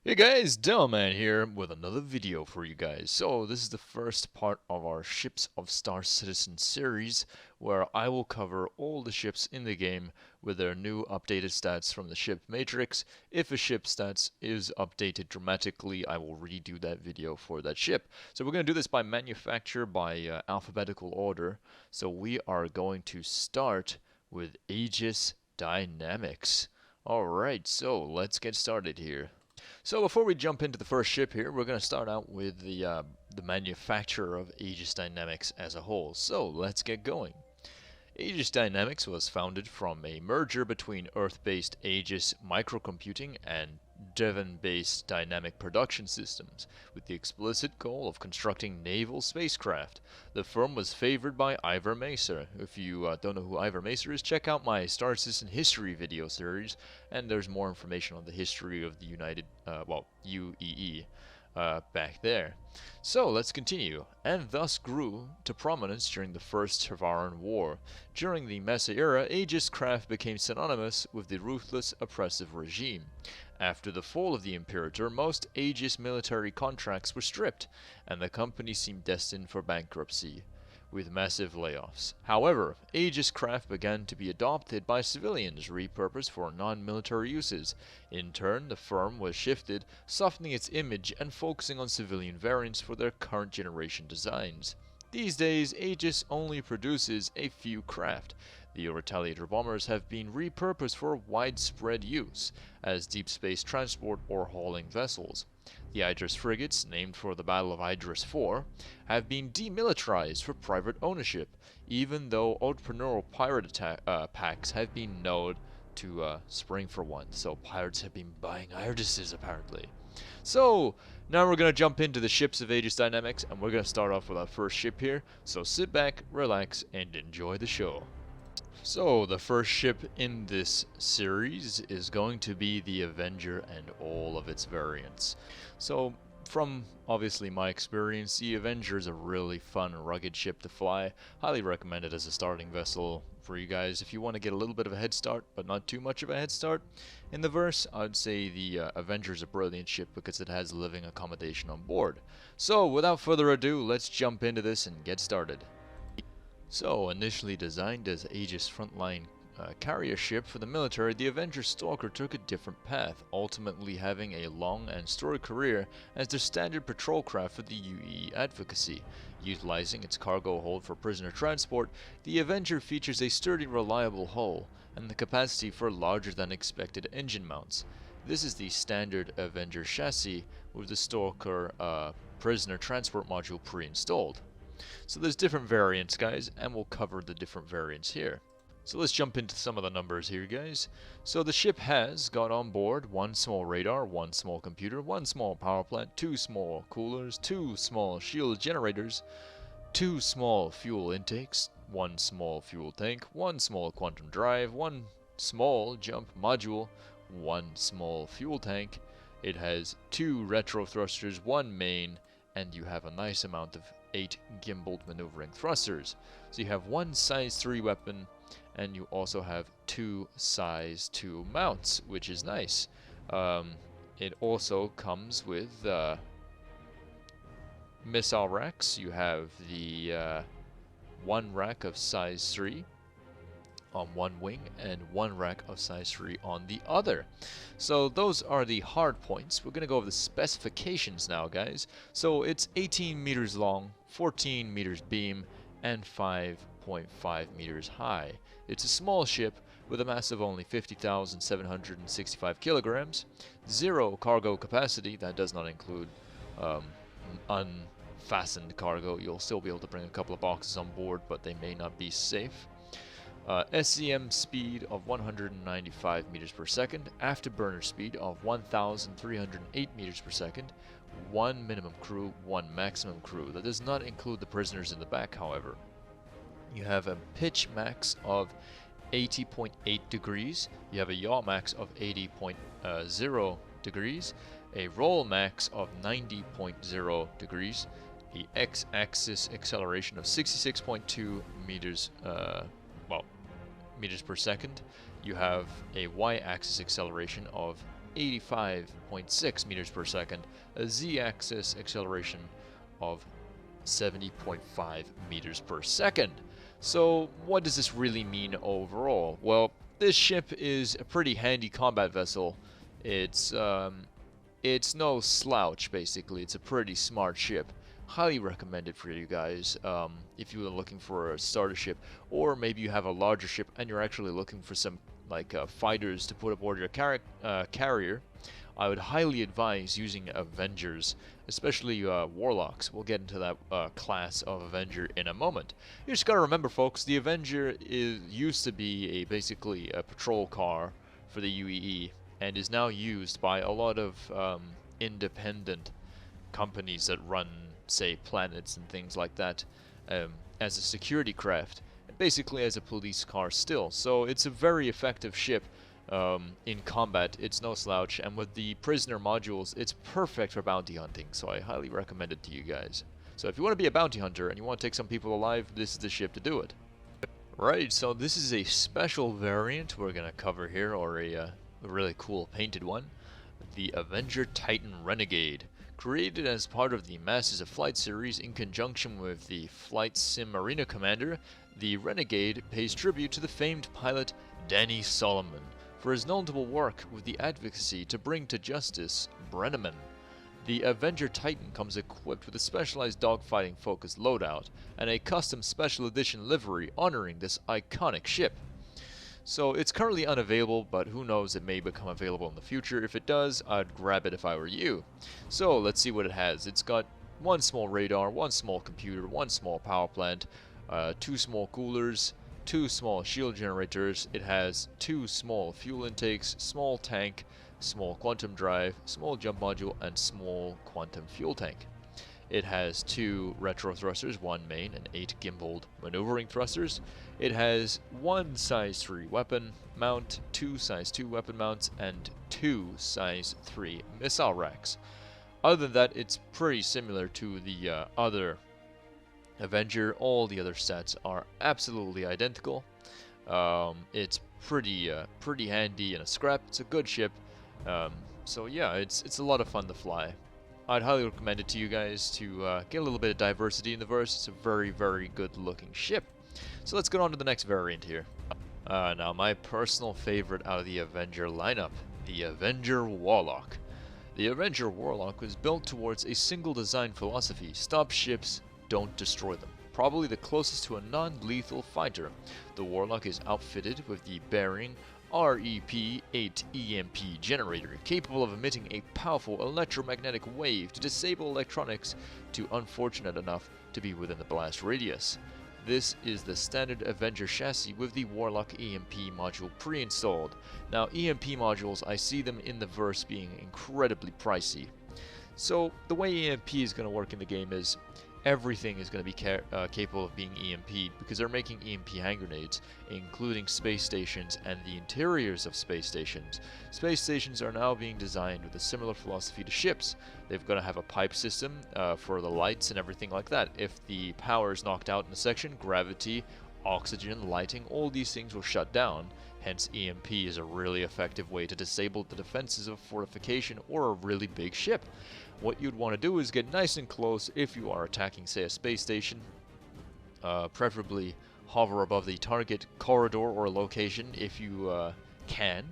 Hey guys, Delman here with another video for you guys. So this is the first part of our Ships of Star Citizen series, where I will cover all the ships in the game with their new updated stats from the ship matrix. If a ship stats is updated dramatically, I will redo that video for that ship. So we're going to do this by manufacturer, by alphabetical order. So we are going to start with Aegis Dynamics. Alright, so let's get started here. So before we jump into the first ship here, we're going to start out with the manufacturer of Aegis Dynamics as a whole. So let's get going. Aegis Dynamics was founded from a merger between Earth-based Aegis Microcomputing and Devon-based Dynamic Production Systems, with the explicit goal of constructing naval spacecraft. The firm was favored by Ivor Macer. If you don't know who Ivor Macer is, check out my Star Citizen History video series, and there's more information on the history of the UEE. Back there. So let's continue, and thus grew to prominence during the First Tevaran War. During the Mesa era, Aegis craft became synonymous with the ruthless, oppressive regime. After the fall of the Imperator, most Aegis military contracts were stripped, and the company seemed destined for bankruptcy, with massive layoffs. However, Aegis craft began to be adopted by civilians, repurposed for non-military uses. In turn, the firm was shifted, softening its image and focusing on civilian variants for their current generation designs. These days, Aegis only produces a few craft. The Retaliator bombers have been repurposed for widespread use, as deep space transport or hauling vessels. The Idris frigates, named for the Battle of Idris IV, have been demilitarized for private ownership, even though entrepreneurial pirate packs have been known to spring for one. So pirates have been buying Idises apparently. So now we're going to jump into the ships of Aegis Dynamics, and we're going to start off with our first ship here. So sit back, relax, and enjoy the show. So, the first ship in this series is going to be the Avenger and all of its variants. So, from obviously my experience, the Avenger is a really fun, rugged ship to fly. Highly recommend it as a starting vessel for you guys if you want to get a little bit of a head start, but not too much of a head start. In the verse, I'd say the Avenger is a brilliant ship because it has living accommodation on board. So, without further ado, let's jump into this and get started. So, initially designed as Aegis frontline carrier ship for the military, the Avenger Stalker took a different path, ultimately having a long and storied career as the standard patrol craft for the UE advocacy. Utilizing its cargo hold for prisoner transport, the Avenger features a sturdy, reliable hull and the capacity for larger than expected engine mounts. This is the standard Avenger chassis with the Stalker prisoner transport module pre-installed. So there's different variants, guys, and we'll cover the different variants here. So let's jump into some of the numbers here, guys. So the ship has got on board one small radar, one small computer, one small power plant, two small coolers, two small shield generators, two small fuel intakes, one small fuel tank, one small quantum drive, one small jump module, one small fuel tank. It has two retro thrusters, one main, and you have a nice amount of 8 gimbaled maneuvering thrusters. So you have one size 3 weapon, and you also have 2 size 2 mounts, which is nice. It also comes with missile racks. You have the one rack of size 3 on one wing and one rack of size 3 on the other. So those are the hard points. We're going to go over the specifications now, guys. So it's 18 meters long, 14 meters beam, and 5.5 meters high. It's a small ship with a mass of only 50,765 kilograms, 0 cargo capacity. That does not include unfastened cargo. You'll still be able to bring a couple of boxes on board, but they may not be safe. SCM speed of 195 meters per second, afterburner speed of 1,308 meters per second, 1 minimum crew, 1 maximum crew. That does not include the prisoners in the back, however. You have a pitch max of 80.8 degrees, you have a yaw max of 80.0 degrees, a roll max of 90.0 degrees, the x-axis acceleration of 66.2 meters meters per second. You have a y-axis acceleration of 85.6 meters per second, a z-axis acceleration of 70.5 meters per second. So what does this really mean overall? Well, this ship is a pretty handy combat vessel. It's no slouch, basically. It's a pretty smart ship. Highly recommend it for you guys if you are looking for a starter ship, or maybe you have a larger ship and you're actually looking for some fighters to put aboard your carrier. I would highly advise using Avengers, especially Warlocks. We'll get into that class of Avenger in a moment. You just gotta remember, folks, the Avenger used to be basically a patrol car for the UEE, and is now used by a lot of independent companies that run, say, planets and things like that, as a security craft, basically as a police car still. So it's a very effective ship in combat. It's no slouch, and with the prisoner modules, it's perfect for bounty hunting, so I highly recommend it to you guys. So if you want to be a bounty hunter and you want to take some people alive, this is the ship to do it. Right, so this is a special variant we're going to cover here, or a really cool painted one. The Avenger Titan Renegade. Created as part of the Masters of Flight series in conjunction with the Flight Sim Arena Commander, the Renegade pays tribute to the famed pilot Danny Solomon for his notable work with the advocacy to bring to justice Brenneman. The Avenger Titan comes equipped with a specialized dogfighting focused loadout and a custom special edition livery honoring this iconic ship. So it's currently unavailable, but who knows, it may become available in the future. If it does, I'd grab it if I were you. So let's see what it has. It's got one small radar, one small computer, one small power plant, two small coolers, two small shield generators. It has two small fuel intakes, small tank, small quantum drive, small jump module, and small quantum fuel tank. It has two retro thrusters, one main, and 8 gimbaled maneuvering thrusters. It has one size 3 weapon mount, 2 size 2 weapon mounts, and 2 size 3 missile racks. Other than that, it's pretty similar to the other Avenger. All the other stats are absolutely identical. It's pretty handy in a scrap. It's a good ship. So yeah, it's a lot of fun to fly. I'd highly recommend it to you guys to get a little bit of diversity in the verse. It's a very, very good looking ship. So let's get on to the next variant here. Now my personal favorite out of the Avenger lineup, the Avenger Warlock. The Avenger Warlock was built towards a single design philosophy: stop ships, don't destroy them. Probably the closest to a non-lethal fighter. The Warlock is outfitted with the bearing REP-8 EMP generator, capable of emitting a powerful electromagnetic wave to disable electronics to unfortunate enough to be within the blast radius. This is the standard Avenger chassis with the Warlock EMP module pre-installed. Now, EMP modules, I see them in the verse being incredibly pricey. So the way EMP is going to work in the game is everything is going to be capable of being EMP'd, because they're making EMP hand grenades, including space stations and the interiors of space stations. Space stations are now being designed with a similar philosophy to ships. They've got to have a pipe system for the lights and everything like that. If the power is knocked out in a section, gravity, oxygen, lighting, all these things will shut down. Hence, EMP is a really effective way to disable the defenses of a fortification or a really big ship. What you'd want to do is get nice and close if you are attacking, say, a space station. Preferably hover above the target corridor or location if you can,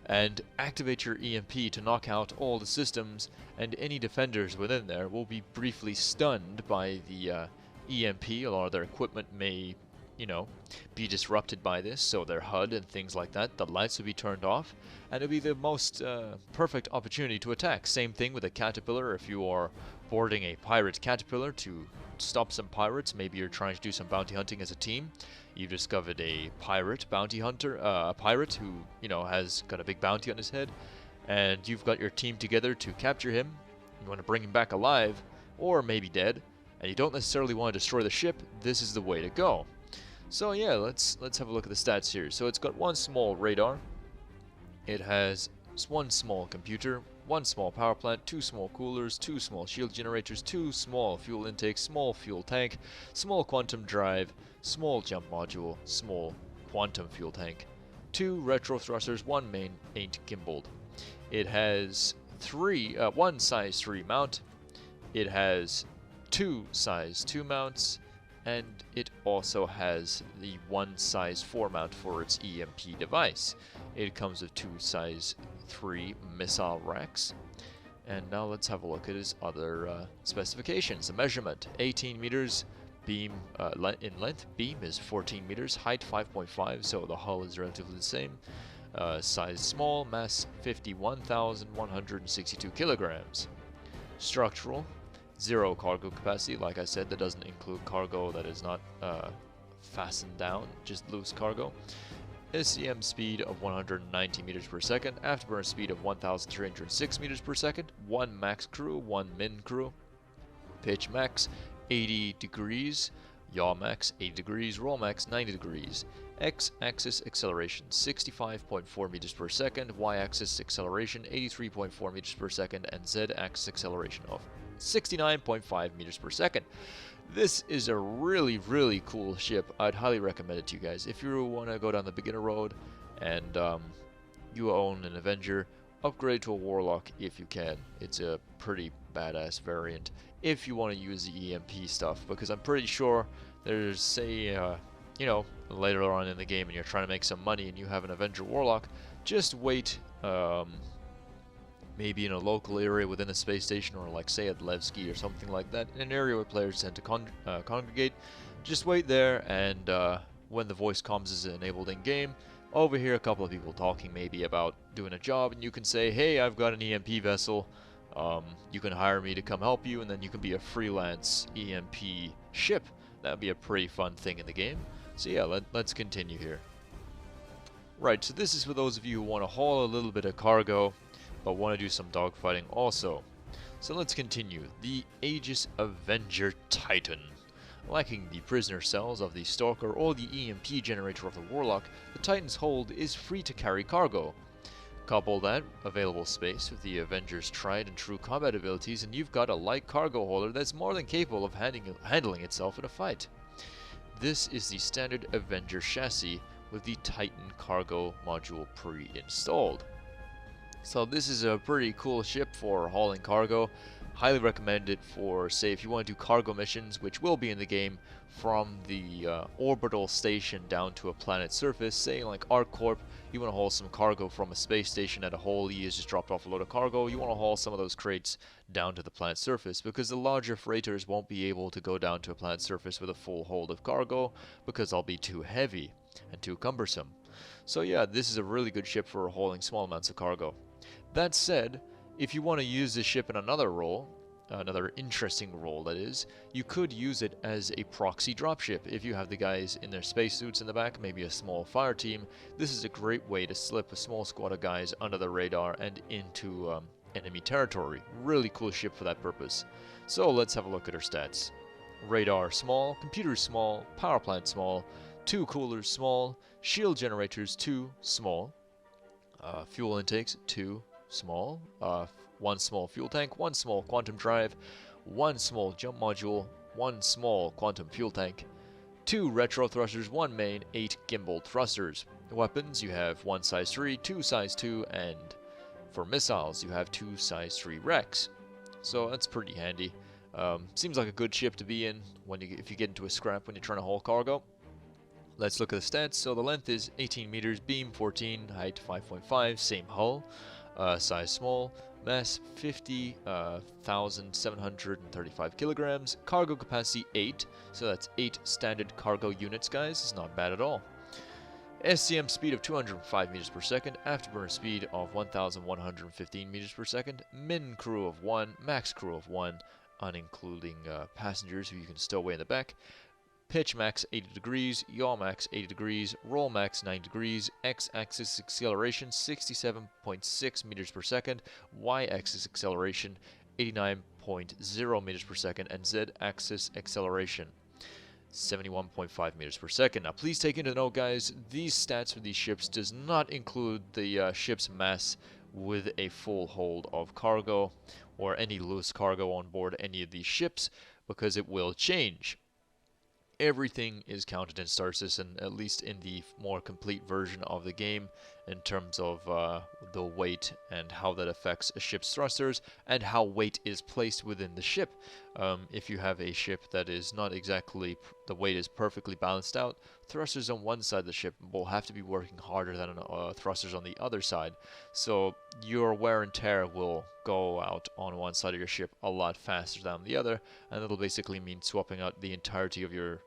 and activate your EMP to knock out all the systems, and any defenders within there will be briefly stunned by the EMP. A lot of their equipment may, be disrupted by this, so their HUD and things like that. The lights will be turned off, and it'll be the most perfect opportunity to attack. Same thing with a caterpillar. If you are boarding a pirate caterpillar to stop some pirates, maybe you're trying to do some bounty hunting as a team. You've discovered a pirate bounty hunter, a pirate who, has got a big bounty on his head, and you've got your team together to capture him. You want to bring him back alive, or maybe dead, and you don't necessarily want to destroy the ship. This is the way to go. So yeah, let's have a look at the stats here. So it's got one small radar, it has one small computer, one small power plant, two small coolers, two small shield generators, two small fuel intakes, small fuel tank, small quantum drive, small jump module, small quantum fuel tank, two retro thrusters, one main, 8 gimbaled. It has one size 3 mount. It has 2 size 2 mounts, and it also has the 1 size 4 mount for its EMP device. It comes with 2 size 3 missile racks. And now let's have a look at its other specifications. The measurement: 18 meters, beam in length. Beam is 14 meters, height 5.5, so the hull is relatively the same. Size small, mass 51,162 kilograms. Structural: 0 cargo capacity. Like I said, that doesn't include cargo that is not fastened down, just loose cargo. SCM speed of 190 meters per second, afterburner speed of 1,306 meters per second, 1 max crew, 1 min crew, pitch max 80 degrees, yaw max 80 degrees, roll max 90 degrees, x-axis acceleration 65.4 meters per second, y-axis acceleration 83.4 meters per second, and z-axis acceleration of 69.5 meters per second. This is a really, really cool ship. I'd highly recommend it to you guys. If you want to go down the beginner road and you own an Avenger, upgrade to a Warlock if you can. It's a pretty badass variant if you want to use the EMP stuff, because I'm pretty sure there's, say, you know, later on in the game and you're trying to make some money and you have an Avenger Warlock, just wait maybe in a local area within a space station, or like say at Levski or something like that, in an area where players tend to congregate. Just wait there, and when the voice comms is enabled in game, overhear a couple of people talking maybe about doing a job, and you can say, hey, I've got an EMP vessel, you can hire me to come help you, and then you can be a freelance EMP ship. That would be a pretty fun thing in the game. So yeah, let's continue here. Right, so this is for those of you who want to haul a little bit of cargo, but want to do some dogfighting also. So let's continue. The AEGIS Avenger Titan. Lacking the prisoner cells of the Stalker or the EMP generator of the Warlock, the Titan's hold is free to carry cargo. Couple that available space with the Avenger's tried and true combat abilities, and you've got a light cargo holder that's more than capable of handling itself in a fight. This is the standard Avenger chassis with the Titan cargo module pre-installed. So this is a pretty cool ship for hauling cargo. Highly recommend it for, say, if you want to do cargo missions, which will be in the game, from the orbital station down to a planet's surface. Say like ArcCorp, you want to haul some cargo from a space station at a hole, you just dropped off a load of cargo, you want to haul some of those crates down to the planet's surface, because the larger freighters won't be able to go down to a planet's surface with a full hold of cargo, because they'll be too heavy and too cumbersome. So yeah, this is a really good ship for hauling small amounts of cargo. That said, if you want to use this ship in another role, another interesting role that is, you could use it as a proxy dropship. If you have the guys in their spacesuits in the back, maybe a small fire team, this is a great way to slip a small squad of guys under the radar and into enemy territory. Really cool ship for that purpose. So let's have a look at her stats. Radar small, computer small, power plant small, 2 coolers small, shield generators 2 small, fuel intakes 2 small, 1 small fuel tank, 1 small quantum drive, 1 small jump module, 1 small quantum fuel tank, 2 retro thrusters, 1 main, 8 gimbal thrusters. Weapons, you have 1 size 3, 2 size 2, and for missiles, you have 2 size 3 Rex. So that's pretty handy. Seems like a good ship to be in if you get into a scrap when you're trying to haul cargo. Let's look at the stats. So the length is 18 meters, beam 14, height 5.5, same hull. Size small, mass 50,735 kilograms, cargo capacity 8, so that's 8 standard cargo units, guys. It's not bad at all. SCM speed of 205 meters per second, afterburner speed of 1,115 meters per second, min crew of 1, max crew of 1, unincluding passengers who you can stow away in the back. Pitch max 80 degrees, yaw max 80 degrees, roll max 9 degrees, x-axis acceleration 67.6 meters per second, y-axis acceleration 89.0 meters per second, and z-axis acceleration 71.5 meters per second. Now please take into note, guys, these stats for these ships does not include the ship's mass with a full hold of cargo or any loose cargo on board any of these ships, because it will change. Everything is counted in Star Citizen, at least in the more complete version of the game, in terms of the weight and how that affects a ship's thrusters and how weight is placed within the ship. If you have a ship that is not exactly, the weight is perfectly balanced out, thrusters on one side of the ship will have to be working harder than thrusters on the other side. So your wear and tear will go out on one side of your ship a lot faster than the other, and it'll basically mean swapping out the entirety of your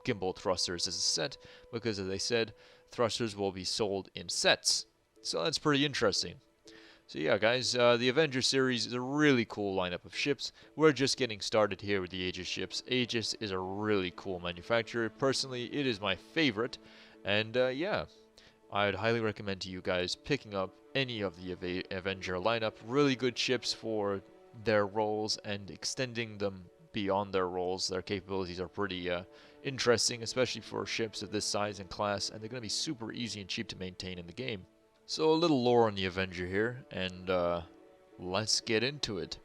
gimbal thrusters as a set, because as I said, thrusters will be sold in sets. So that's pretty interesting. So yeah, guys, the Avenger series is a really cool lineup of ships. We're just getting started here with the Aegis ships. Aegis is a really cool manufacturer. Personally, it is my favorite. And yeah, I'd highly recommend to you guys picking up any of the Avenger lineup. Really good ships for their roles and extending them beyond their roles. Their capabilities are pretty interesting, especially for ships of this size and class, and they're going to be super easy and cheap to maintain in the game. So a little lore on the Avenger here, and let's get into it.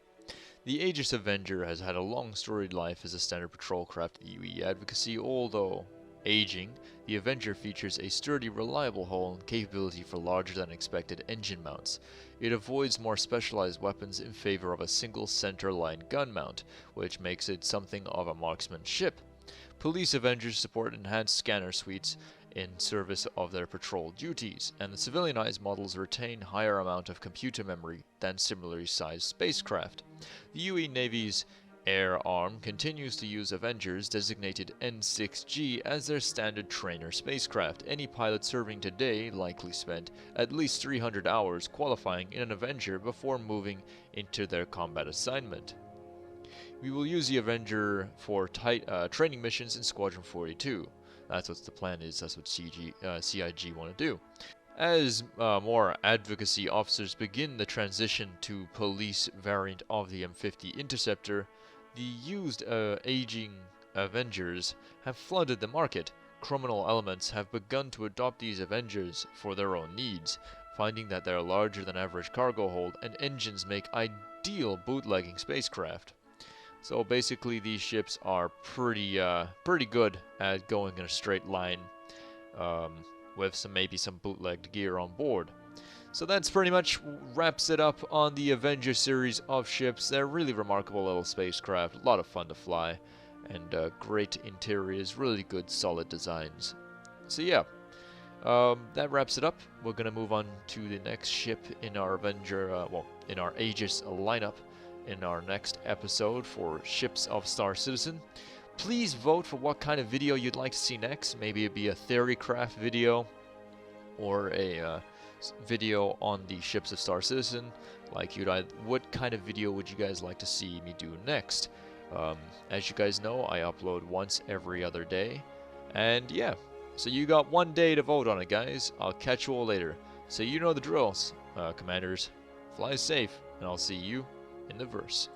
The Aegis Avenger has had a long storied life as a standard patrol craft in UE advocacy, although aging, the Avenger features a sturdy, reliable hull and capability for larger than expected engine mounts. It avoids more specialized weapons in favor of a single center-line gun mount, which makes it something of a marksman ship. Police Avengers support enhanced scanner suites in service of their patrol duties, and the civilianized models retain higher amount of computer memory than similarly sized spacecraft. The UE Navy's Air Arm continues to use Avengers designated N6G as their standard trainer spacecraft. Any pilot serving today likely spent at least 300 hours qualifying in an Avenger before moving into their combat assignment. We will use the Avenger for tight training missions in Squadron 42. That's what the plan is, that's what CIG want to do. As more advocacy officers begin the transition to police variant of the M50 Interceptor, the used aging Avengers have flooded the market. Criminal elements have begun to adopt these Avengers for their own needs, finding that they're larger than average cargo hold and engines make ideal bootlegging spacecraft. So basically these ships are pretty good at going in a straight line with maybe some bootlegged gear on board. So that's pretty much wraps it up on the Avenger series of ships. They're really remarkable little spacecraft, a lot of fun to fly, and great interiors, really good solid designs. So yeah, that wraps it up. We're going to move on to the next ship in our Avenger, in our Aegis lineup in our next episode for Ships of Star Citizen. Please vote for what kind of video you'd like to see next. Maybe it'd be a theorycraft video or a video on the Ships of Star Citizen. What kind of video would you guys like to see me do next? As you guys know, I upload once every other day. And yeah, so you got one day to vote on it, guys. I'll catch you all later. So you know the drills. Commanders, fly safe, and I'll see you in the verse.